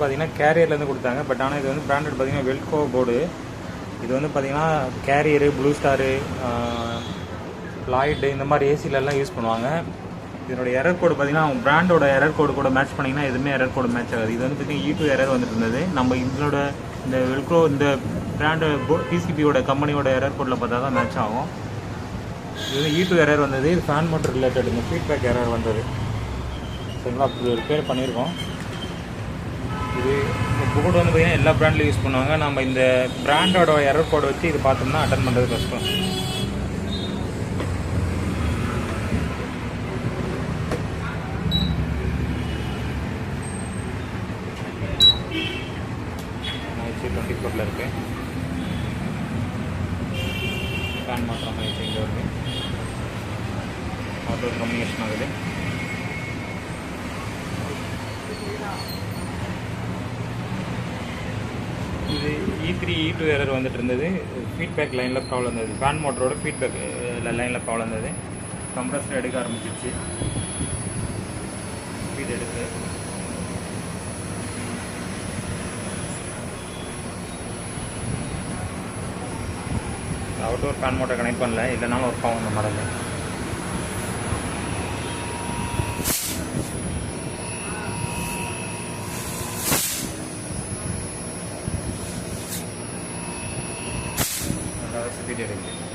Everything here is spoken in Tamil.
பார்த்தீங்கன்னா கேரியர்லேருந்து கொடுத்தாங்க. பட் ஆனால் இது வந்து பிராண்டட் பார்த்தீங்கன்னா வெல்கோ போர்டு. இது வந்து பார்த்தீங்கன்னா கேரியரு, ப்ளூ ஸ்டாரு, லாய்டு இந்த மாதிரி ஏசிலெல்லாம் யூஸ் பண்ணுவாங்க. இதனோட எரர் கோடு பார்த்தீங்கன்னா அவங்க பிராண்டோட எரர் கோடு கூட மேட்ச் பண்ணிங்கன்னா எதுவுமே எரர் கோடு மேட்ச் ஆகாது. இது வந்து பார்த்தீங்கன்னா E2 எரர் வந்துட்டு இருந்தது. நம்ம இதனோட இந்த வெல்க்ரோ இந்த பிராண்டு டிசிபியோட கம்பெனியோட எரர் கோடில் பார்த்தா தான் மேட்ச் ஆகும். இது வந்து E2 எரர் வந்தது. இது ஃபேன் மோட்டர் ரிலேட்டட் இந்த ஃபீட்பேக் எரர் வந்தது. சரிங்களா, அப்படி ஒரு பேர் பண்ணியிருக்கோம். இது இந்த போர்டு வந்து பார்த்தீங்கன்னா எல்லா பிராண்ட்லையும் யூஸ் பண்ணுவாங்க. நம்ம இந்த பிராண்டோட எரர் கோடை வச்சு இது பார்த்தோம்னா அட்டன் பண்ணுறது கஷ்டம். IC24 இருக்கு. ஃபேன் மாத்திரம் IC இங்கே இருக்குது. ஆட்டோ கம்யூனிகேஷன் ஆகுது. இது E3 E2 எரர் வந்துட்டு இருந்தது. ஃபீட்பேக் லைனில் ப்ராப்ளம் இருந்தது. ஃபேன் மோட்டரோட ஃபீட்பேக் லைனில் ப்ராப்ளம் இருந்தது. கம்ப்ரஸர் எடுக்க ஆரம்பிச்சிருச்சு. ஸ்பீட் எடுத்து அவுட்டோர் ஃபேன் மோட்டர் கனெக்ட் பண்ணல, இல்லைனாலும் ஒர்க் ஆகும் இந்த மாடல். ஸ்பீட் எடுக்குது.